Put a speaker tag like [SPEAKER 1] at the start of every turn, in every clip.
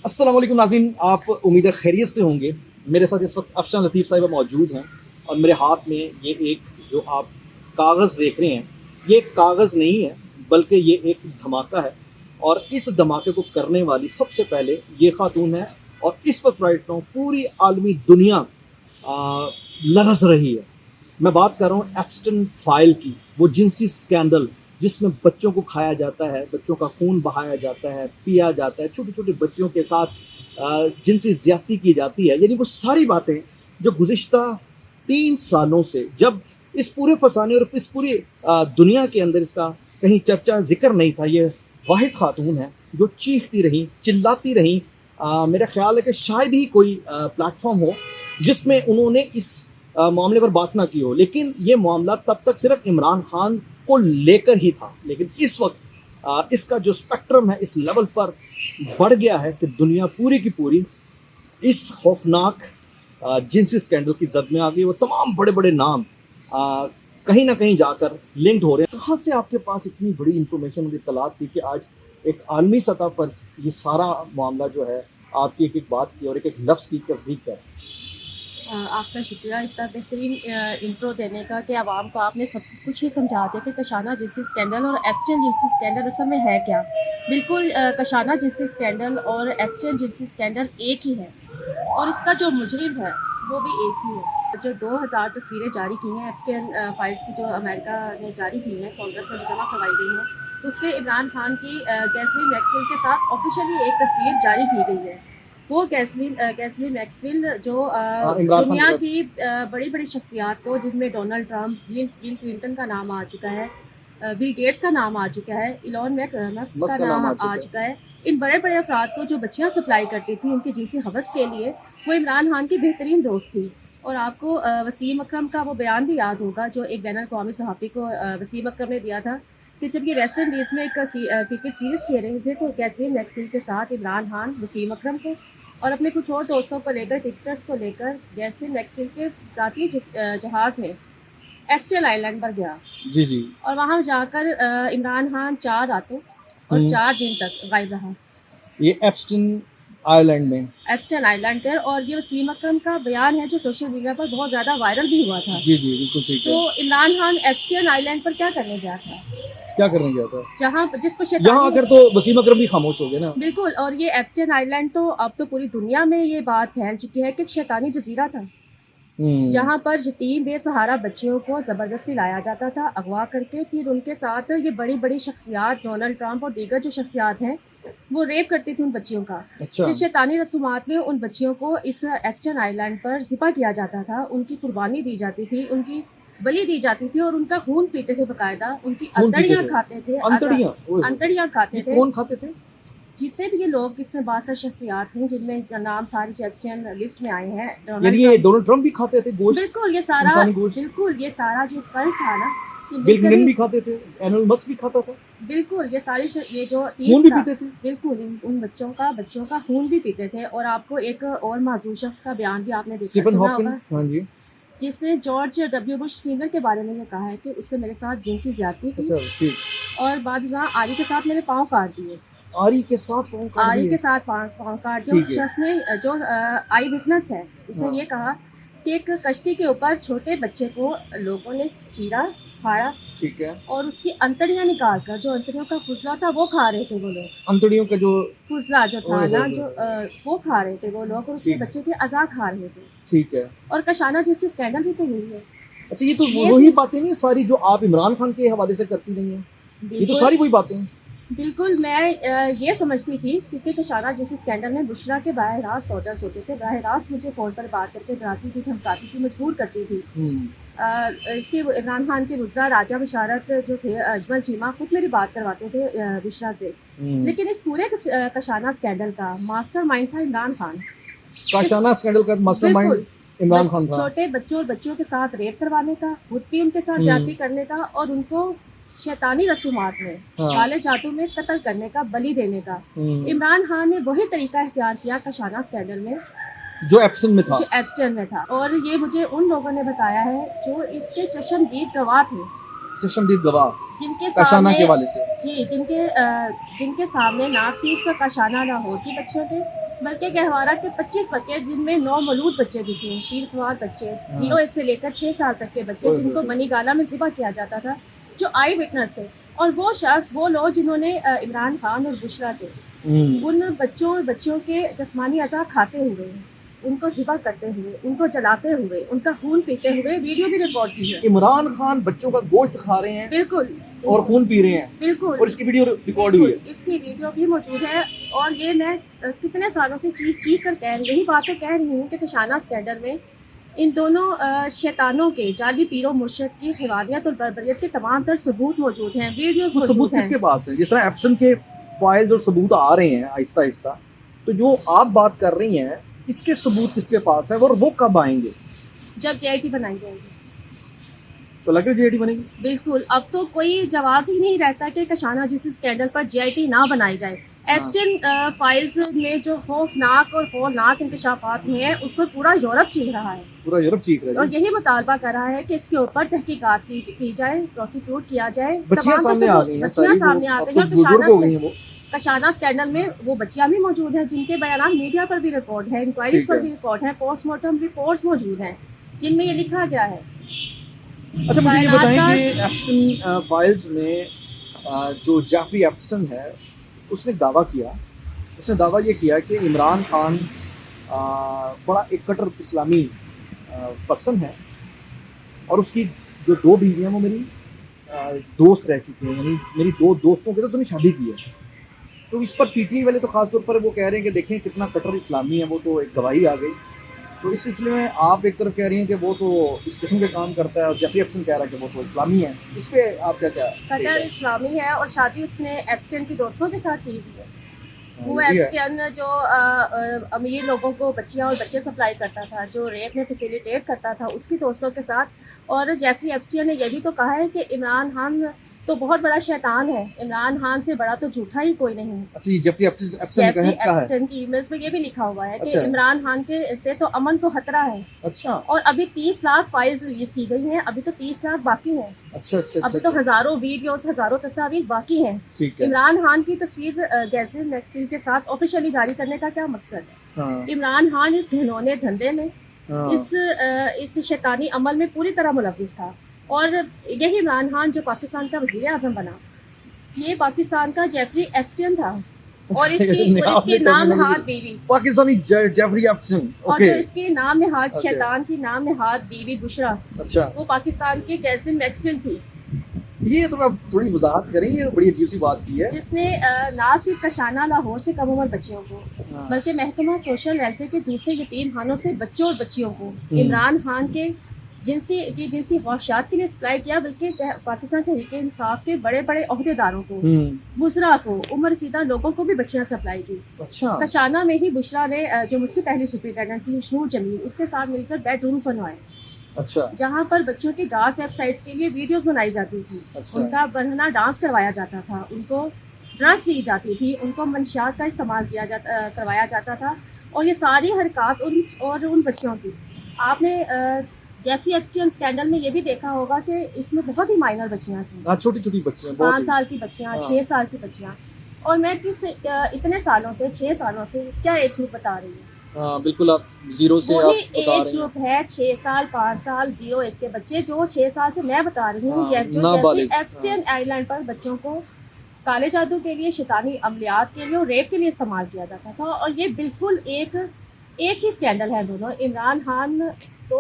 [SPEAKER 1] अस्सलाम वालेकुम नाज़रीन, आप उम्मीद है खैरियत से होंगे। मेरे साथ इस वक्त अफशान लतीफ़ साहिबा मौजूद हैं और मेरे हाथ में ये एक जो आप कागज़ देख रहे हैं, ये एक कागज़ नहीं है बल्कि ये एक धमाका है। और इस धमाके को करने वाली सबसे पहले ये खातून है और इस वक्त राइट नाउ पूरी आलमी दुनिया लरज़ रही है। मैं बात कर रहा हूँ एप्स्टेन फाइल की, वो जिनसी स्कैंडल जिसमें बच्चों को खाया जाता है, बच्चों का खून बहाया जाता है, पिया जाता है, छोटे छोटे बच्चों के साथ जिनसी ज़्यादती की जाती है। यानी वो सारी बातें जो गुज़िश्ता 3 सालों से, जब इस पूरे फसाने और इस पूरी दुनिया के अंदर इसका कहीं चर्चा ज़िक्र नहीं था, ये वाहिद खातून है जो चीखती रहीं, चिल्लाती रहीं। मेरा ख़्याल है कि शायद ही कोई प्लेटफॉर्म हो जिसमें उन्होंने इस मामले पर बात ना की हो। लेकिन ये मामला तब तक सिर्फ इमरान खान को लेकर ही था, लेकिन इस वक्त इसका जो स्पेक्ट्रम है इस लेवल पर बढ़ गया है कि दुनिया पूरी की पूरी इस खौफनाक जिनसी स्कैंडल की जद में आ गई। वो तमाम बड़े बड़े नाम कहीं ना कहीं जाकर लिंक्ड हो रहे हैं। कहाँ से आपके पास इतनी बड़ी इंफॉर्मेशन और इत्तलात थी कि आज एक आलमी सतह पर ये सारा मामला जो है आपकी एक एक बात की और एक एक लफ्ज़ की तस्दीक कर?
[SPEAKER 2] आपका शुक्रिया इतना बेहतरीन इंट्रो देने का कि आवाम को आपने सब कुछ ही समझा दिया कि कशाना जिनसी स्कैंडल और एप्स्टेन जिनसी स्कैंडल असल में है क्या। बिल्कुल कशाना जिनसी स्कैंडल और एप्स्टेन जिनसी स्कैंडल एक ही है और इसका जो मुजरिम है वो भी एक ही है। जो 2000 तस्वीरें जारी की हैं एप्स्टेन फाइल्स की, जो अमेरिका ने जारी की हैं, कांग्रेस में जमा करवाई गई हैं, उसमें इमरान खान की गैस्लिन मैक्सवेल के साथ ऑफिशियली एक तस्वीर जारी की गई है। वो गैस्लिन मैक्सवेल जो दुनिया की बड़ी बड़ी शख्सियात को, जिसमें डोनाल्ड ट्रंप, बिल क्लिंटन का नाम आ चुका है, बिल गेट्स का नाम आ चुका है, इलॉन मस्क का नाम आ चुका है, इन बड़े बड़े अफराद को जो बच्चियां सप्लाई करती थी उनकी जिनसी हवस के लिए, वो इमरान खान की बेहतरीन दोस्त थी। और आपको वसीम अकरम का वो बयान भी याद होगा जो एक बैन अवी सहाफ़ी को वसीम अकरम ने दिया था कि जब ये वेस्ट इंडीज़ में एक क्रिकेट सीरीज़ खेल रहे थे तो गैस्लिन मैक्सवेल के साथ इमरान खान वसीम अकरम को और अपने कुछ और दोस्तों को लेकर, क्रिकेटर्स को लेकर, गैस्लिन मैक्सवेल के ज़ाती जहाज़ में एप्स्टेन आइलैंड पर गया।
[SPEAKER 1] जी जी।
[SPEAKER 2] और वहाँ जाकर इमरान खान 4 रातों और 4 दिन तक गायब रहा
[SPEAKER 1] ये एप्स्टेन आइलैंड में,
[SPEAKER 2] एप्स्टेन आइलैंड पर। और ये वसीम अकरम का बयान है जो सोशल मीडिया पर बहुत ज़्यादा वायरल भी हुआ था।
[SPEAKER 1] जी जी बिल्कुल ठीक है।
[SPEAKER 2] तो इमरान खान एप्स्टेन आइलैंड पर क्या करने गया था?
[SPEAKER 1] क्या करने गया था?
[SPEAKER 2] जहाँ जिसको
[SPEAKER 1] यहाँ आकर तो वसीम अकरम भी खामोश हो गए ना।
[SPEAKER 2] बिल्कुल। और ये एप्स्टेन आइलैंड तो अब तो पूरी दुनिया में ये बात फैल चुकी है कि शैतानी जजीरा था जहाँ पर यतीम बेसहारा बच्चियों को ज़बरदस्ती लाया जाता था अगवा करके, फिर उनके साथ ये बड़ी बड़ी शख्सियात, डोनाल्ड ट्रंप और दीगर जो शख्सियात हैं, वो रेप करती थी उन बच्चियों का।
[SPEAKER 1] अच्छा।
[SPEAKER 2] फिर शैतानी रसूमात में उन बच्चियों को इस एप्स्टेन आइलैंड पर ज़िबा किया जाता था, उनकी कुर्बानी दी जाती थी, उनकी बलि दी जाती थी और उनका खून पीते थे बाकायदा, उनकी अंतड़ियाँ खाते थे। अंतड़ियाँ खाते थे।
[SPEAKER 1] कौन खाते थे?
[SPEAKER 2] जितने भी ये लोग, इसमें 62 शख्सियात हैं जिनमें नाम सारी एप्स्टेन लिस्ट में आए हैं।
[SPEAKER 1] यानी ये डोनाल्ड ट्रंप भी खाते थे गोश्त?
[SPEAKER 2] बिल्कुल, ये सारा बिल्कुल ये सारा जो कल्ट था ना,
[SPEAKER 1] बिल क्लिंटन भी खाते थे, एलन मस्क भी खाता था।
[SPEAKER 2] बिल्कुल ये सारी ये जो
[SPEAKER 1] खून भी पीते थे।
[SPEAKER 2] बिल्कुल उन बच्चों का खून भी पीते थे। और आपको एक और माजूर शख्स का बयान भी आपने देखा सुना होगा,
[SPEAKER 1] हाँ जी,
[SPEAKER 2] जिसने जॉर्ज डब्ल्यू बुश सीनियर के बारे में ये कहा है कि उसने मेरे साथ जिनसी ज़्यादती की।
[SPEAKER 1] अच्छा ठीक।
[SPEAKER 2] और बाद आरी के साथ मेरे पाँव काट दिए।
[SPEAKER 1] आरी के साथ पाँव
[SPEAKER 2] काट दिए। उस शख्स ने जो आई विटनेस है, उसने ये कहा कि एक कश्ती के ऊपर छोटे बच्चे को लोगों ने चीरा, फाड़ा,
[SPEAKER 1] ठीक है,
[SPEAKER 2] और उसकी अंतड़ियां निकाल कर, जो अंतड़ियों का फुसला था वो खा रहे थे वो लोग।
[SPEAKER 1] अंतड़ियों का जो
[SPEAKER 2] फुसला जो था ना, जो वो खा रहे थे वो लोग, और उसके बच्चे के अज़ा खा रहे थे।
[SPEAKER 1] ठीक है। और
[SPEAKER 2] कशाना जैसी स्कैंडल भी तो हुई है।
[SPEAKER 1] अच्छा, ये तो वही बातें नहीं सारी जो आप इमरान खान के हवाले से करती नहीं है, ये तो सारी वही बातें हैं।
[SPEAKER 2] बिल्कुल। मैं ये समझती थी क्योंकि कशाना जैसे स्कैंडल में बुशरा के बारह रास्त ऑर्डर्स होते थे, बारह रास्त मुझे फ़ोन पर बात करके डराती थी, धमकाती थी, मजबूर करती थी। इसके इमरान खान के गुजरा राजा बशारत जो थे, अजमल चीमा, खुद मेरी बात करवाते थे बुशरा से। लेकिन इस पूरे कशाना स्कैंडल का मास्टरमाइंड था इमरान खान।
[SPEAKER 1] कशाना स्कैंडल का मास्टरमाइंड इमरान खान था।
[SPEAKER 2] छोटे बच्चों और बच्चियों के साथ रेप करवाने का, खुद भी उनके साथ ज्यादती करने का और उनको शैतानी रसूमात में, काले जादू में कत्ल करने का, बलि देने का। इमरान खान ने वही तरीका इख्तियार किया कशाना स्कैंडल में
[SPEAKER 1] जो एप्स्टेन में था।
[SPEAKER 2] और ये मुझे उन लोगों ने बताया है जो इसके चश्मदीद गवाह थे, जिनके
[SPEAKER 1] कशाना के वाले से।
[SPEAKER 2] जी, जिनके सामने ना सिर्फ कशाना लाहौर के बच्चे थे बल्कि गहवारा के 25 बच्चे, जिनमें 9 मौलूद बच्चे भी थे, शीरख्वार बच्चे, 0 एज से लेकर 6 साल तक के बच्चे, जिनको मनी गाला में ज़िबा किया जाता था, जो आई विटनेस थे। और वो शख्स, वो लोग जिन्होंने इमरान खान और बुशरा थे, उन बच्चों के जिस्मानी अज़ा खाते हुए, उनको ज़िबा करते हुए, उनको जलाते हुए, उनका खून पीते हुए वीडियो भी रिकॉर्ड की है।
[SPEAKER 1] इमरान खान बच्चों का गोश्त खा रहे हैं
[SPEAKER 2] बिल्कुल,
[SPEAKER 1] और खून पी रहे हैं,
[SPEAKER 2] बिल्कुल,
[SPEAKER 1] और इसकी वीडियो रिकॉर्ड हुई है।
[SPEAKER 2] इसकी वीडियो भी मौजूद है। और ये मैं कितने सालों से चीख कर कह रही, यही बात तो कह रही हूँ कि कशाना स्कैंडल में इन दोनों शैतानों के, जाली पीरों मुर्शद की खिवानियत और बर्बरियत के तमाम तर सबूत मौजूद हैं, वीडियोस
[SPEAKER 1] तो सबूत
[SPEAKER 2] मौजूद हैं।
[SPEAKER 1] किसके पास है? जिस तरह एप्सन के फाइल्स और सबूत आ रहे हैं आहिस्ता आहिस्ता, तो जो आप बात कर रही हैं इसके सबूत किसके पास है और वो कब आएंगे?
[SPEAKER 2] जब जेआईटी बनाई जाएगी।
[SPEAKER 1] तो लग रहा है जेआईटी बनेगी।
[SPEAKER 2] बिल्कुल, अब तो कोई जवाब ही नहीं रहता कि कशाना जिस स्कैंडल पर जेआईटी ना बनाई जाए। एप्स्टीन फाइल्स में जो खौफनाक और हौलनाक इंकशाफात हुए हैं, उस पर पूरा यूरोप चीख रहा है,
[SPEAKER 1] पूरा यूरोप चीख रहा है,
[SPEAKER 2] और यही मुतालबा कर रहा है कि इसके ऊपर तहकीकात की जाए, प्रोसिक्यूट किया जाए।
[SPEAKER 1] बच्चियां
[SPEAKER 2] तमाम
[SPEAKER 1] सामने आ गई हैं,
[SPEAKER 2] बच्चियां सामने आ गई हैं, और
[SPEAKER 1] बुजुर्ग हो गई हैं वो।
[SPEAKER 2] कशाना स्कैंडल में वो बच्चियां भी मौजूद हैं, जिनके बयान मीडिया पर भी रिकॉर्ड है, इंक्वायरीज पर भी रिकॉर्ड है, पोस्टमार्टम रिपोर्ट्स मौजूद हैं, जिनमें ये लिखा गया है।
[SPEAKER 1] अच्छा, मुझे ये बताएं कि एप्स्टीन फाइल्स में जो जेफरी एप्सन है, उसने दावा ये किया कि इमरान खान बड़ा एक कट्टर इस्लामी पर्सन है, और उसकी जो 2 बीवियाँ वो मेरी दोस्त रह चुकी हैं, यानी मेरी 2 दोस्तों के साथ उसने शादी की है। तो इस पर पीटीआई वाले तो खास तौर पर वो कह रहे हैं कि देखें कितना कट्टर इस्लामी है वो, तो एक गवाही आ गई। तो इस सिलसिले में आप एक तरफ कह रही हैं कि वो तो इस किस्म के काम करता है, और जेफरी एप्सन कह रहा है कि वो तो इस्लामी है। इस पे आप क्या
[SPEAKER 2] कट्टर इस्लामी है, और शादी उसने एप्स्टीन की दोस्तों के साथ की हुई है। वो
[SPEAKER 1] ये भी है।
[SPEAKER 2] एप्स्टीन जो अमीर लोगों को बच्चियां और बच्चे सप्लाई करता था, जो रेप में फैसिलिटेट करता था, उसकी दोस्तों के साथ। और जेफरी एप्स्टीन ने यह भी तो कहा है कि इमरान खान तो बहुत बड़ा शैतान है, इमरान खान से बड़ा तो झूठा ही कोई नहीं।
[SPEAKER 1] अच्छा, जेफरी एप्सन
[SPEAKER 2] की ईमेल्स में ये भी लिखा हुआ है कि
[SPEAKER 1] अच्छा।
[SPEAKER 2] इमरान खान के से तो अमन को खतरा है।
[SPEAKER 1] अच्छा,
[SPEAKER 2] और अभी 30 लाख फाइल्स रिलीज की गई हैं, अभी तो 30 लाख बाकी हैं।
[SPEAKER 1] अच्छा,
[SPEAKER 2] अभी तो हजारों वीडियोस, हजारों तस्वीर बाकी हैं।
[SPEAKER 1] ठीक है।
[SPEAKER 2] इमरान खान की तस्वीर गैज़िन मैक्सिल के साथ ऑफिशियली जारी करने का क्या मकसद है?
[SPEAKER 1] हाँ,
[SPEAKER 2] इमरान खान इस घिनौने धंधे में,
[SPEAKER 1] हाँ।
[SPEAKER 2] इस शैतानी अमल में पूरी तरह मुलव्विस था। और यही इमरान खान जो पाकिस्तान का वज़ीर आज़म बना, ये पाकिस्तान का जेफरी एप्स्टीन था। और इसकी नाम नहाद बीवी
[SPEAKER 1] पाकिस्तानी जेफरी एप्सन,
[SPEAKER 2] और जो इसकी नाम नहाद शैतान की नाम नहाद बीवी बुशरा,
[SPEAKER 1] अच्छा,
[SPEAKER 2] वो पाकिस्तान की गैज़िन मैक्सिल थी।
[SPEAKER 1] ये तो आप थोड़ी वजाहत करें, ये बड़ी अजीब सी बात की है।
[SPEAKER 2] जिसने ना सिर्फ कशाना लाहौर से कम उम्र बच्चियों को,
[SPEAKER 1] हाँ।
[SPEAKER 2] बल्कि महकमा सोशल वेलफेयर के दूसरे यतीम खानों से बच्चों और बच्चियों को इमरान खान के जिनसी ख्वाहिशात के लिए सप्लाई किया, बल्कि पाकिस्तान तहरीक इंसाफ के बड़े बड़े अहदेदारों को, बुशरा को, उम्र रसीदा लोगों को भी बच्चियां सप्लाई की।
[SPEAKER 1] अच्छा,
[SPEAKER 2] कशाना में ही बुशरा ने, जो मुझसे पहली सुपरिटेंडेंट थी हुस्नूर जमील, उसके साथ मिलकर बेडरूम्स बनवाए,
[SPEAKER 1] अच्छा,
[SPEAKER 2] जहाँ पर बच्चों की डार्क वेबसाइट्स के लिए वीडियोस बनाई जाती थी।
[SPEAKER 1] अच्छा।
[SPEAKER 2] उनका बरहना डांस करवाया जाता था, उनको ड्रग्स दी जाती थी, उनको मंशियात का इस्तेमाल करवाया जाता था। और ये सारी हरकत उन बच्चियों की, आपने जेफरी एप्स्टीन स्कैंडल में ये भी देखा होगा कि इसमें बहुत ही माइनर बच्चियां थी,
[SPEAKER 1] छोटी छोटी बच्चियां,
[SPEAKER 2] 5 साल की बच्चियां,
[SPEAKER 1] हाँ।
[SPEAKER 2] 6 साल की बच्चियां। और मैं इतने सालों से, 6 सालों से क्या एज ग्रुप बता रही हूँ?
[SPEAKER 1] बिल्कुल, आप जीरो से आप
[SPEAKER 2] वही
[SPEAKER 1] बता
[SPEAKER 2] एज
[SPEAKER 1] रहे हैं।
[SPEAKER 2] ग्रुप है, 6 साल, 5 साल, 0 एज के बच्चे, जो 6 साल से मैं बता रही हूँ।
[SPEAKER 1] हाँ,
[SPEAKER 2] जो
[SPEAKER 1] नाबालिग,
[SPEAKER 2] जेफरी एप्स्टीन आइलैंड पर बच्चों को काले जादू के लिए, शैतानी अमलियात के लिए और रेप के लिए इस्तेमाल किया जाता था। और ये बिल्कुल एक ही स्कैंडल है दोनों। इमरान खान तो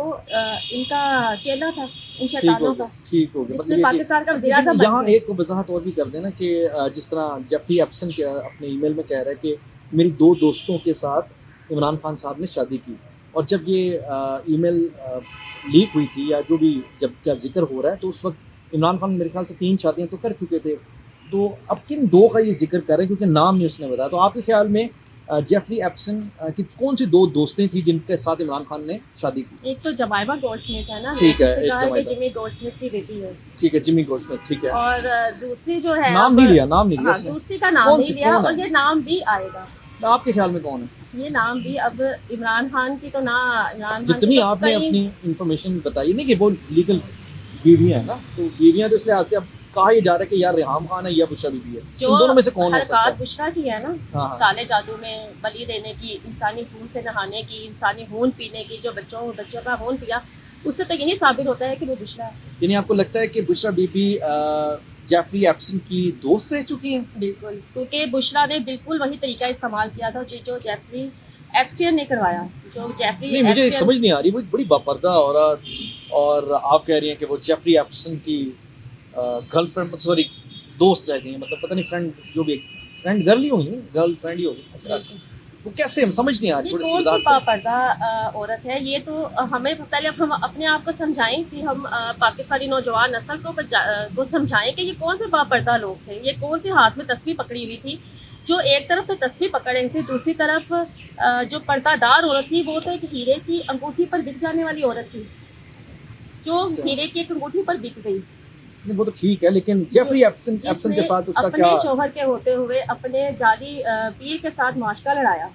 [SPEAKER 2] इनका चेला था इन शैतानों का,
[SPEAKER 1] ठीक हो गया।
[SPEAKER 2] जिसने पाकिस्तान का वज़ीर आज़म
[SPEAKER 1] यहाँ एक वजाहत और भी कर देना कि जिस तरह जेफरी एप्सन के अपने ईमेल में कह रहा है कि मेरी 2 दोस्तों के साथ इमरान खान साहब ने शादी की, और जब ये ईमेल लीक हुई थी, या जो भी जब क्या जिक्र हो रहा है, तो उस वक्त इमरान खान मेरे ख्याल से 3 शादियाँ तो कर चुके थे। तो अब किन 2 का ये जिक्र कर रहे हैं, क्योंकि नाम नहीं उसने बताया। तो आपके ख्याल में जेफरी एप्सन की कौन सी 2 दोस्तें थी जिनके साथ इमरान खान ने शादी की?
[SPEAKER 2] एक तो जमाइमा गोल्डस्मिथ है ना,
[SPEAKER 1] ठीक है, एक
[SPEAKER 2] जमाइमा जिमी गोल्डस्मिथ की बेटी है,
[SPEAKER 1] ठीक है, जिमी गोल्डस्मिथ, ठीक है।
[SPEAKER 2] और दूसरी जो है,
[SPEAKER 1] नाम नहीं लिया
[SPEAKER 2] हाँ, दूसरी का नाम नहीं लिया, और ये नाम भी आएगा।
[SPEAKER 1] आपके ख्याल में कौन है
[SPEAKER 2] ये नाम भी? अब इमरान खान की तो ना, इमरान खान
[SPEAKER 1] जितनी आपने अपनी इंफॉर्मेशन बताई, नहीं कि वो लीगल बीवियां है ना, तो बीवियां तो इस लिहाज से अब कहा यह जा रहा है कि यार रेहाम खान है या बुशरा बीबी है,
[SPEAKER 2] जो
[SPEAKER 1] इन दोनों में से कौन हो सकता
[SPEAKER 2] हरकत
[SPEAKER 1] है?
[SPEAKER 2] बुशरा की है ना,
[SPEAKER 1] हाँ हाँ
[SPEAKER 2] काले जादू में बलि देने की, इंसानी खून से नहाने की, इंसानी खून पीने की, जो बच्चों का खून पिया, उससे तो यही साबित होता है कि वो बुशरा है।
[SPEAKER 1] यानी आपको लगता है कि बुशरा बीबी जेफरी एप्सन की दोस्त रह चुकी हैं?
[SPEAKER 2] बिल्कुल, क्योंकि बुशरा ने बिल्कुल वही तरीका इस्तेमाल किया था जो जेफरी एप्स्टीन ने करवाया। जो जेफरी
[SPEAKER 1] नहीं, मुझे
[SPEAKER 2] एप्स्टीन
[SPEAKER 1] समझ नहीं आ रही, वो बड़ी बापर्दा औरत, और आप कह रही हैं कि वो जेफरी एप्सन की गर्लफ्रेंड, सॉरी दोस्त रह गई हैं, मतलब पता नहीं फ्रेंड, जो भी फ्रेंड गर्ल ही होगी, गर्ल फ्रेंड ही होगी। अच्छा, वो कैसे, हम समझ नहीं आ रही,
[SPEAKER 2] ये
[SPEAKER 1] थोड़ी सी
[SPEAKER 2] कौन सी
[SPEAKER 1] वजाहत करें।
[SPEAKER 2] बापर्दा औरत है? ये तो हमें पहले हम अपने आप को समझाएं कि हम पाकिस्तानी नौजवान नस्ल को समझाएं कि ये कौन से बापर्दा लोग थे, ये कौन सी हाथ में तस्बीह पकड़ी हुई थी। जो एक तरफ तो तस्बीह पकड़ रही थी, दूसरी तरफ जो पर्दादार औरत थी वो तो एक हीरे की अंगूठी पर बिक जाने वाली औरत थी, जो
[SPEAKER 1] अच्छा।
[SPEAKER 2] हीरे की एक अंगूठी पर बिक गई।
[SPEAKER 1] नहीं, वो तो ठीक है, लेकिन जेफरी एप्सन के
[SPEAKER 2] जिसने
[SPEAKER 1] साथ उसका
[SPEAKER 2] अपने
[SPEAKER 1] क्या?
[SPEAKER 2] शोहर के होते हुए अपने जाली पीर के साथ मुआशका लड़ाया।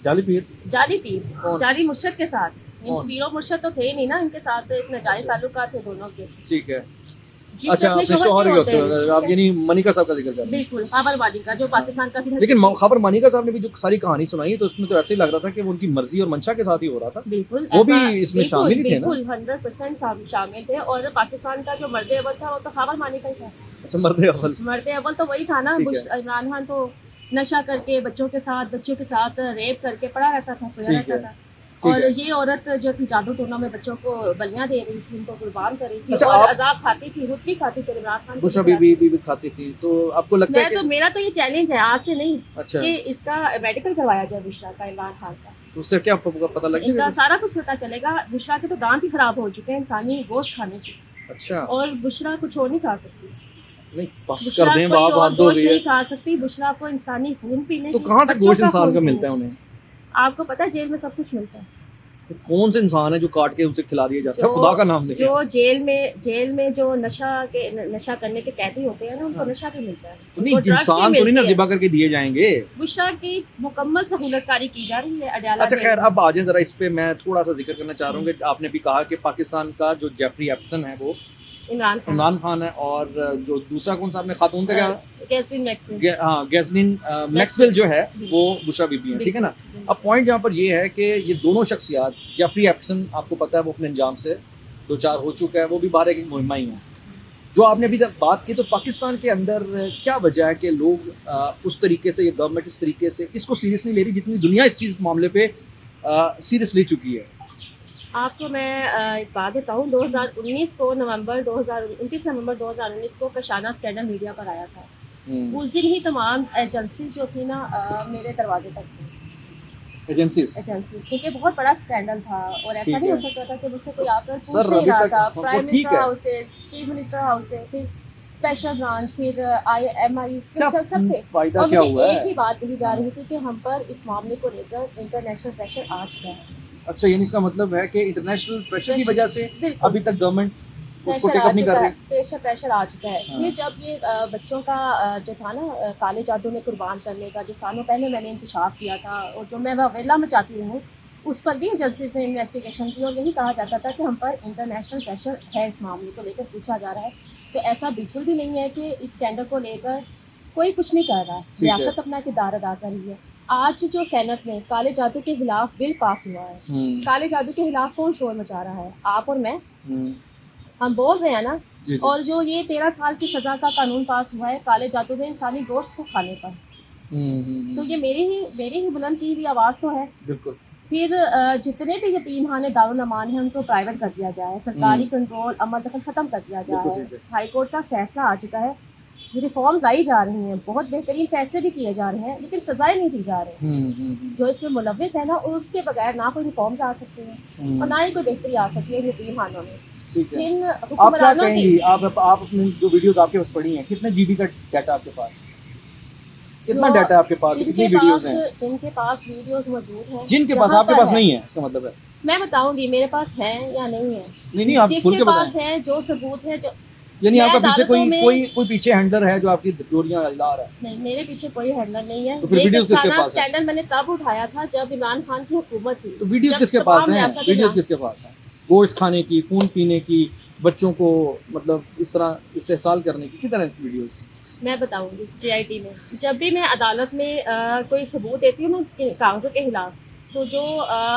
[SPEAKER 1] जाली पीर?
[SPEAKER 2] जाली पीर,
[SPEAKER 1] कौन?
[SPEAKER 2] जाली मुर्शद के साथ।
[SPEAKER 1] कौन?
[SPEAKER 2] पीरो मुर्शद तो थे ही नहीं ना, इनके साथ तो एक नाजायज
[SPEAKER 1] अच्छा।
[SPEAKER 2] ताल्लुकात थे दोनों के।
[SPEAKER 1] ठीक है।
[SPEAKER 2] जिसने
[SPEAKER 1] अच्छा,
[SPEAKER 2] अपने
[SPEAKER 1] अपने
[SPEAKER 2] शोहर
[SPEAKER 1] शौहर
[SPEAKER 2] के
[SPEAKER 1] के
[SPEAKER 2] होते
[SPEAKER 1] होते
[SPEAKER 2] हुए,
[SPEAKER 1] हैं आप, यानी मनिका साहब का जिक्र कर रहे हैं।
[SPEAKER 2] बिल्कुल खबर मालिका जो पाकिस्तान का भी
[SPEAKER 1] लेकिन खबर मानिका साहब ने भी जो सारी कहानी सुनाई, तो उसमें तो ऐसे ही लग रहा था कि वो उनकी मर्जी और मंशा के साथ ही हो रहा था।
[SPEAKER 2] बिल्कुल
[SPEAKER 1] वो भी
[SPEAKER 2] ऐसा-
[SPEAKER 1] इसमें शामिल ही थे ना?
[SPEAKER 2] बिल्कुल 100% शामिल थे। और पाकिस्तान का जो मर्द अव्वल था वो तो खबर मालिका ही था।
[SPEAKER 1] अच्छा, मर्दे अव्वल।
[SPEAKER 2] मर्द अव्वल तो वही था ना।
[SPEAKER 1] ठीक है।
[SPEAKER 2] इमरान खान तो नशा करके बच्चों के साथ रेप करके पड़ा रहता था, सोया
[SPEAKER 1] ठीक
[SPEAKER 2] रहता
[SPEAKER 1] है,
[SPEAKER 2] था।
[SPEAKER 1] ठीक
[SPEAKER 2] और
[SPEAKER 1] है।
[SPEAKER 2] ये औरत जो थी जादू टोना में बच्चों को बलियां दे रही थी, उनको कुर्बान कर रही थी,
[SPEAKER 1] अच्छा,
[SPEAKER 2] और
[SPEAKER 1] आप-
[SPEAKER 2] अजाब खाती थी, खुद भी खाती थी, इमरान खान को
[SPEAKER 1] बुशरा
[SPEAKER 2] भी खिलाती
[SPEAKER 1] बीबी खाती थी, तो आपको लगता है
[SPEAKER 2] मैं
[SPEAKER 1] कि
[SPEAKER 2] तो मेरा तो ये चैलेंज है आज से नहीं
[SPEAKER 1] अच्छा,
[SPEAKER 2] कि इसका मेडिकल करवाया जाए बुशरा का, इमरान खान का।
[SPEAKER 1] तो उससे क्या पता लग
[SPEAKER 2] इनका
[SPEAKER 1] गया?
[SPEAKER 2] सारा कुछ पता चलेगा। बुशरा के तो दांत ही खराब हो चुके हैं इंसानी गोश्त खाने से,
[SPEAKER 1] अच्छा,
[SPEAKER 2] और बुशरा कुछ और नहीं खा सकती।
[SPEAKER 1] नहीं बस
[SPEAKER 2] बुशरा
[SPEAKER 1] कर दें,
[SPEAKER 2] कोई
[SPEAKER 1] बाप
[SPEAKER 2] और
[SPEAKER 1] हाथ धो
[SPEAKER 2] गोश्त
[SPEAKER 1] रही
[SPEAKER 2] नहीं
[SPEAKER 1] है।
[SPEAKER 2] खा सकती। बुशरा को इंसानी खून पीने
[SPEAKER 1] तो
[SPEAKER 2] की,
[SPEAKER 1] कहाँ से
[SPEAKER 2] बच्चों
[SPEAKER 1] गोश्त
[SPEAKER 2] का
[SPEAKER 1] इंसान
[SPEAKER 2] खून
[SPEAKER 1] का
[SPEAKER 2] पीने
[SPEAKER 1] मिलता है
[SPEAKER 2] की।
[SPEAKER 1] उन्हें?
[SPEAKER 2] आपको पता है जेल में सब कुछ मिलता है।
[SPEAKER 1] तो कौन से इंसान है जो काट के उसे खिला दिया जाता है? खुदा का नाम लेके।
[SPEAKER 2] जो जेल में जो नशा करने के कैदी होते हैं ना, उनको
[SPEAKER 1] हाँ।
[SPEAKER 2] नशा भी मिलता है।
[SPEAKER 1] तो नहीं,
[SPEAKER 2] उनको drugs भी
[SPEAKER 1] इंसान तो नहीं ना
[SPEAKER 2] मिलती है।
[SPEAKER 1] ज़िबा करके दिए जाएंगे।
[SPEAKER 2] बुशरा की मुकम्मल सहूलतकारी की जा रही है अडयाला
[SPEAKER 1] अच्छा
[SPEAKER 2] जेल
[SPEAKER 1] खैर,
[SPEAKER 2] में।
[SPEAKER 1] अब आ जाए जरा इस पे, मैं थोड़ा सा जिक्र करना चाह रहा हूँ कि आपने भी कहा कि पाकिस्तान का जो जेफरी एप्सन है वो इमरान खान है, और जो दूसरा कौन सा आपने खातून का क्या?
[SPEAKER 2] गैसलिन मैक्सवेल।
[SPEAKER 1] हाँ, गैस्लिन मैक्सवेल जो है वो बुशरा बीबी है, ठीक है ना? अब पॉइंट यहाँ पर ये है कि ये दोनों शख्सियात, जेफरी एप्सन आपको पता है वो अपने अंजाम से दो चार हो चुका है, वो भी बाहर एक मुहिमा ही है। जो आपने अभी तक बात की, तो पाकिस्तान के अंदर क्या वजह है कि लोग उस तरीके से, ये गवर्नमेंट इस तरीके से इसको सीरियस नहीं ले रही जितनी दुनिया इस चीज़ मामले पे सीरियस ले चुकी है?
[SPEAKER 2] आपको मैं एक बात बताऊँ, 2019 को 29 नवंबर 2019 को कशाना स्कैंडल मीडिया पर आया था। उस दिन ही तमाम एजेंसीज जो थी ना मेरे दरवाजे तक थी।
[SPEAKER 1] एजेंसीज,
[SPEAKER 2] क्योंकि बहुत बड़ा स्कैंडल था, और ऐसा
[SPEAKER 1] ठीक
[SPEAKER 2] नहीं हो
[SPEAKER 1] है।
[SPEAKER 2] सकता था कि मुझसे कोई आकर
[SPEAKER 1] सर,
[SPEAKER 2] पूछ नहीं
[SPEAKER 1] अभी
[SPEAKER 2] रहा
[SPEAKER 1] तक
[SPEAKER 2] था।
[SPEAKER 1] वो
[SPEAKER 2] प्राइम
[SPEAKER 1] ठीक
[SPEAKER 2] मिनिस्टर
[SPEAKER 1] है।
[SPEAKER 2] हाउस से, चीफ मिनिस्टर हाउस से, फिर स्पेशल ब्रांच, फिर IMI,
[SPEAKER 1] क्या
[SPEAKER 2] सब थे।
[SPEAKER 1] फायदा
[SPEAKER 2] और
[SPEAKER 1] क्या
[SPEAKER 2] मुझे
[SPEAKER 1] हुआ
[SPEAKER 2] एक
[SPEAKER 1] है?
[SPEAKER 2] ही बात कही जा रही थी कि हम पर इस मामले को लेकर इंटरनेशनल प्रेशर आ चुका है।
[SPEAKER 1] अच्छा, यानी इसका मतलब है कि इंटरनेशनल प्रेशर की वजह से
[SPEAKER 2] बिल्कुल।
[SPEAKER 1] अभी तक गवर्नमेंट उसको
[SPEAKER 2] प्रेशर
[SPEAKER 1] टेक
[SPEAKER 2] आ
[SPEAKER 1] अप नहीं कर
[SPEAKER 2] चुका
[SPEAKER 1] रही।
[SPEAKER 2] है, प्रेशर आ चुका है।
[SPEAKER 1] हाँ।
[SPEAKER 2] फिर जब ये बच्चों का जो था ना काले जादू में कुर्बान करने का, जो सालों पहले मैंने इंकशाफ किया था, और जो मैं वेला मचाती हूँ, उस पर भी एजेंसी से इन्वेस्टिगेशन की, और यही कहा जाता था कि हम पर इंटरनेशनल प्रेशर है, इस मामले को लेकर पूछा जा रहा है। तो ऐसा बिल्कुल भी नहीं है कि इस स्कैंडल को लेकर कोई कुछ नहीं कर रहा है।
[SPEAKER 1] ठीक है।
[SPEAKER 2] रियासत अपना किरदार अदा कर रही है। आज जो सेनेट में काले जादू के खिलाफ बिल पास हुआ है, काले जादू के खिलाफ कौन शोर मचा रहा है? आप और मैं। हम बोल रहे हैं ना।
[SPEAKER 1] जी, जी।
[SPEAKER 2] और जो ये 13 साल की सज़ा का कानून पास हुआ है काले जादू में इंसानी गोश्त को खाने पर, तो ये मेरी ही बुलंद की हुई आवाज़ तो है।
[SPEAKER 1] बिल्कुल।
[SPEAKER 2] फिर जितने भी यतीम खाने दारुल अमान हैं उनको प्राइवेट कर दिया गया है, सरकारी कंट्रोल अमल दखल ख़त्म कर दिया गया
[SPEAKER 1] बिल्कुल
[SPEAKER 2] है।
[SPEAKER 1] ठीक है।
[SPEAKER 2] हाई कोर्ट का फैसला आ चुका है, ये रिफॉर्म्स लाई जा रही हैं, बहुत बेहतरीन फैसले भी किए जा रहे हैं, लेकिन सजाएं नहीं दी जा रही। जो इसमें मुलव्विस है ना, और उसके बगैर ना कोई रिफॉर्म्स आ सकते हैं और ना ही कोई बेहतरी आ सकती है यतीम खानों में।
[SPEAKER 1] ठीक है।
[SPEAKER 2] जिन
[SPEAKER 1] आप क्या
[SPEAKER 2] हुक्मरानों की
[SPEAKER 1] कहेंगी? आप अपनी जो वीडियोस आपके पास पड़ी हैं, कितने जीबी का डाटा आपके पास? कितना
[SPEAKER 2] जो-
[SPEAKER 1] डाटा आपके पास? कितनी वीडियोस हैं?
[SPEAKER 2] जिनके पास वीडियोस मौजूद हैं,
[SPEAKER 1] जिनके पास,
[SPEAKER 2] जहाँ
[SPEAKER 1] आपके
[SPEAKER 2] पर
[SPEAKER 1] पास
[SPEAKER 2] है।
[SPEAKER 1] नहीं है, इसका मतलब है?
[SPEAKER 2] मैं बताऊंगी मेरे पास है या नहीं है।
[SPEAKER 1] नहीं, आप खुल
[SPEAKER 2] जिसके
[SPEAKER 1] के
[SPEAKER 2] पास
[SPEAKER 1] बताएं।
[SPEAKER 2] है, जो सबूत है, जो
[SPEAKER 1] यानी
[SPEAKER 2] मैं
[SPEAKER 1] आपका पीछे
[SPEAKER 2] अदालतों में-
[SPEAKER 1] कोई पीछे हैंडलर है जो आपकी डोरियां ला रहा है?
[SPEAKER 2] नहीं, मेरे पीछे कोई हैंडलर नहीं है।
[SPEAKER 1] तो फिर
[SPEAKER 2] ये
[SPEAKER 1] वीडियोस किसके
[SPEAKER 2] कशाना
[SPEAKER 1] पास है?
[SPEAKER 2] स्कैंडल मैंने तब उठाया था जब इमरान खान की हुकूमत थी।
[SPEAKER 1] तो वीडियोस
[SPEAKER 2] जब
[SPEAKER 1] किसके
[SPEAKER 2] तमाम
[SPEAKER 1] पास हैं?
[SPEAKER 2] रियासतें
[SPEAKER 1] वीडियोस
[SPEAKER 2] ना-
[SPEAKER 1] किसके पास हैं? गोश्त खाने की, खून पीने की, बच्चों को मतलब इस तरह इस्तेहसाल करने की तरह की वीडियोस?
[SPEAKER 2] मैं बताऊंगी JIT में जब भी मैं अदालत में कोई सबूत देती हूँ ना कागज़ों के खिलाफ, तो जो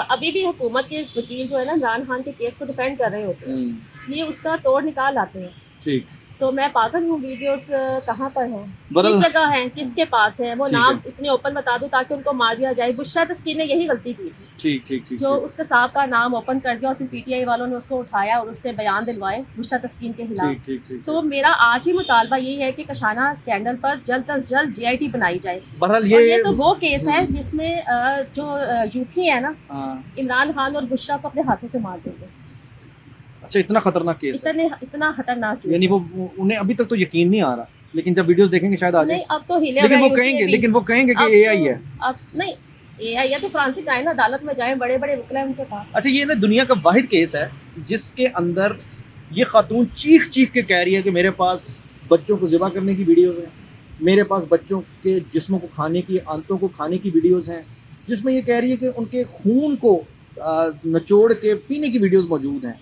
[SPEAKER 2] अभी भी हुकूमत के वकील जो है ना इमरान खान के केस को डिफेंड कर रहे होते हैं, ये उसका तोड़ निकाल आते हैं।
[SPEAKER 1] ठीक।
[SPEAKER 2] तो मैं पागल हूँ, वीडियोस कहाँ पर हैं,
[SPEAKER 1] बरल-
[SPEAKER 2] किस जगह हैं, किसके पास है, वो
[SPEAKER 1] ठीक
[SPEAKER 2] नाम
[SPEAKER 1] है।
[SPEAKER 2] इतने ओपन बता दूं ताकि उनको मार दिया जाए। बुशरा तस्कीन ने यही गलती की थी,
[SPEAKER 1] ठीक ठीक ठीक
[SPEAKER 2] जो
[SPEAKER 1] ठीक।
[SPEAKER 2] उसके साहब का नाम ओपन कर दिया और फिर PTI वालों ने उसको उठाया और उससे बयान दिलवाए बुशरा तस्कीन के खिलाफ।
[SPEAKER 1] ठीक ठीक ठीक।
[SPEAKER 2] तो मेरा आज ही मुतालबा यही है कि कशाना स्कैंडल पर जल्द अज जल्द JIT बनाई जाए।
[SPEAKER 1] बहरहाल
[SPEAKER 2] और ये तो वो केस है जिसमें जो यूथी है ना
[SPEAKER 1] हाँ।
[SPEAKER 2] इमरान खान और बुशरा को अपने हाथों से मार देंगे।
[SPEAKER 1] अच्छा, इतना खतरनाक केस है?
[SPEAKER 2] इतना खतरनाक केस
[SPEAKER 1] यानी
[SPEAKER 2] है।
[SPEAKER 1] वो उन्हें अभी तक तो यकीन नहीं आ रहा, लेकिन जब वीडियोस देखेंगे शायद आ जाए।
[SPEAKER 2] नहीं, अब तो हिले
[SPEAKER 1] लेकिन
[SPEAKER 2] हुए
[SPEAKER 1] वो कहेंगे
[SPEAKER 2] यूपी में
[SPEAKER 1] लेकिन वो कहेंगे
[SPEAKER 2] अब
[SPEAKER 1] कि
[SPEAKER 2] तो-
[SPEAKER 1] AI है।
[SPEAKER 2] अब नहीं AI है तो फ्रांसिक आए ना, अदालत में जाए, बड़े बड़े वकील हैं उनके पास।
[SPEAKER 1] अच्छा, ये ना दुनिया का वाहिद केस है जिसके अंदर ये खातून चीख चीख के कह रही है कि मेरे पास बच्चों को ज़िबा करने की वीडियोस हैं, मेरे पास बच्चों के जिस्मों को खाने की, आंतों को खाने की वीडियोस हैं, जिसमें ये कह रही है कि उनके खून को निचोड़ के पीने की वीडियोस मौजूद हैं।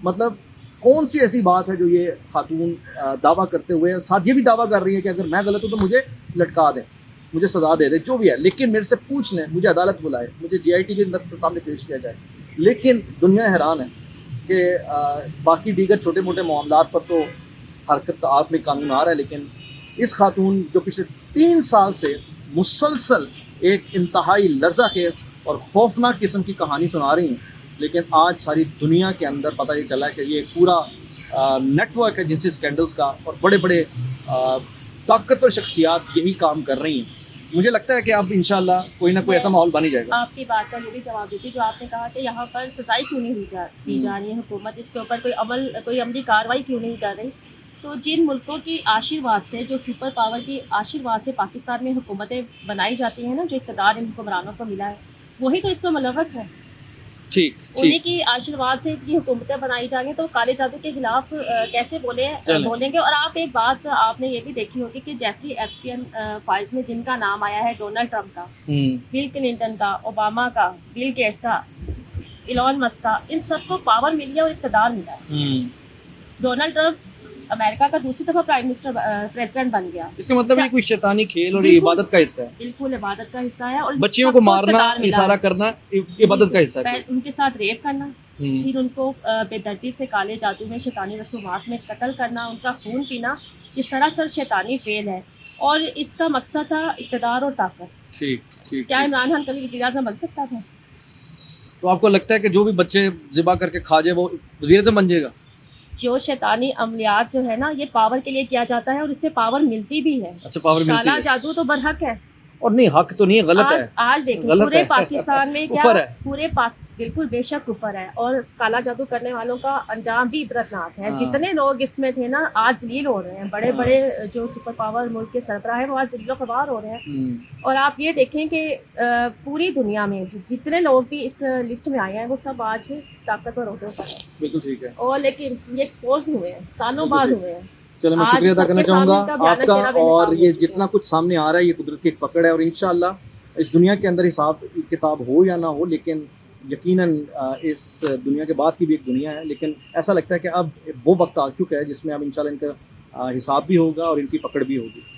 [SPEAKER 1] मतलब कौन सी ऐसी बात है जो ये खातून दावा करते हुए साथ ये भी दावा कर रही है कि अगर मैं गलत हूँ तो मुझे लटका दें, मुझे सज़ा दे दे, जो भी है, लेकिन मेरे से पूछ लें, मुझे अदालत बुलाए, मुझे JIT के अंदर सामने पेश किया जाए। लेकिन दुनिया हैरान है कि बाकी दीगर छोटे मोटे मामलात पर तो हरकत आप में कानून आ रहा है, लेकिन इस खातून जो पिछले 3 साल से मुसलसल एक इंतहाई लर्ज़ाखेज़ और खौफनाक किस्म की कहानी सुना रही हैं, लेकिन आज सारी दुनिया के अंदर पता ये चला है कि ये पूरा नेटवर्क है जिनसी स्कैंडल्स का, और बड़े बड़े ताकतवर शख्सियात यही काम कर रही हैं। मुझे लगता है कि अब इंशाल्लाह कोई ना कोई ऐसा माहौल बन ही जाएगा।
[SPEAKER 2] आपकी बात का ये भी जवाब देती जो आपने कहा कि यहाँ पर सजाई क्यों नहीं दी जा रही है, हुकूमत इसके ऊपर कोई अमली कार्रवाई क्यों नहीं कर रही। तो जिन मुल्कों की आशीर्वाद से, जो सुपर पावर की आशीर्वाद से पाकिस्तान में हुकूमतें बनाई जाती हैं ना, जो इक़्तिदार इन हुक्मरानों को मिला है, वही तो इसमें मुलव्वस है।
[SPEAKER 1] ठीक
[SPEAKER 2] उन्हीं
[SPEAKER 1] ठीक।
[SPEAKER 2] की आशीर्वाद से इनकी हुकूमतें बनाई जाएंगी, तो काले जादू के खिलाफ कैसे
[SPEAKER 1] चलें।
[SPEAKER 2] बोलेंगे। और आप एक बात आपने ये भी देखी होगी कि जेफरी एप्स्टीन फाइल्स में जिनका नाम आया है, डोनाल्ड ट्रंप का, बिल क्लिंटन का, ओबामा का, बिल गेट्स का, इलॉन मस्क का, इन सबको पावर मिली है और इक़्तिदार मिला है। डोनाल्ड ट्रंप अमेरिका का दूसरी दफा प्रेसिडेंट बन गया।
[SPEAKER 1] इसका मतलब ये कोई शैतानी खेल और
[SPEAKER 2] बिल्कुल,
[SPEAKER 1] इबादत का हिस्सा है।
[SPEAKER 2] बिल्कुल इबादत का हिस्सा है। और
[SPEAKER 1] बच्चियों को
[SPEAKER 2] सबको
[SPEAKER 1] मारना,
[SPEAKER 2] इक़्तिदार मिला
[SPEAKER 1] इशारा
[SPEAKER 2] है।
[SPEAKER 1] करना इबादत का हिस्सा है।
[SPEAKER 2] पहले उनके साथ रेप करना, फिर उनको बेदर्दी से काले जादू में, शैतानी रसूमात में कत्ल करना, उनका खून पीना, ये सरासर शैतानी फेल है। और इसका मकसद था इक़्तिदार और ताकत।
[SPEAKER 1] ठीक ठीक।
[SPEAKER 2] क्या इमरान खान कभी वज़ीर आज़म बन सकता था?
[SPEAKER 1] तो आपको लगता है कि जो भी बच्चे ज़िबा करके खा जाए वो वज़ीर आज़म बन जाएगा?
[SPEAKER 2] जो शैतानी अमलियात जो है ना, ये पावर के लिए किया जाता है और इससे पावर मिलती भी है।
[SPEAKER 1] अच्छा, पावर मिलती
[SPEAKER 2] काला
[SPEAKER 1] है।
[SPEAKER 2] जादू तो बरहक है।
[SPEAKER 1] और नहीं, हक तो नहीं है, गलत है।
[SPEAKER 2] आज देखो
[SPEAKER 1] गलत
[SPEAKER 2] पूरे
[SPEAKER 1] है।
[SPEAKER 2] पाकिस्तान में क्या
[SPEAKER 1] कुफर है।
[SPEAKER 2] पूरे बिल्कुल बेशक कुफर है, और काला जादू करने वालों का अंजाम भी इबरतनाक है।
[SPEAKER 1] हाँ।
[SPEAKER 2] जितने लोग इसमें थे ना, आज जलील हो रहे हैं। बड़े बड़े जो सुपर पावर मुल्क के सरबराह हैं, वो आज जलील ख़बार हो रहे हैं। और आप ये देखें कि पूरी दुनिया में जितने लोग भी इस लिस्ट में आए हैं, वो सब आज ताकतवर होते पर हैं।
[SPEAKER 1] बिल्कुल ठीक है।
[SPEAKER 2] और लेकिन ये एक्सपोज हुए हैं, सालों बाद हुए हैं।
[SPEAKER 1] चलो, मैं
[SPEAKER 2] आज
[SPEAKER 1] शुक्रिया अदा करना
[SPEAKER 2] सबके सामने
[SPEAKER 1] चाहूँगा
[SPEAKER 2] इनका भयानक
[SPEAKER 1] आपका।
[SPEAKER 2] चेहरा भी
[SPEAKER 1] और
[SPEAKER 2] निकाल
[SPEAKER 1] ये
[SPEAKER 2] चुके हैं।
[SPEAKER 1] जितना कुछ सामने आ रहा है, ये कुदरत की एक पकड़ है, और इंशाल्लाह इस दुनिया के अंदर हिसाब किताब हो या ना हो, लेकिन यकीनन इस दुनिया के बाद की भी एक दुनिया है। लेकिन ऐसा लगता है कि अब वो वक्त आ चुका है जिसमें अब इंशाल्लाह इनका हिसाब भी होगा और इनकी पकड़ भी होगी।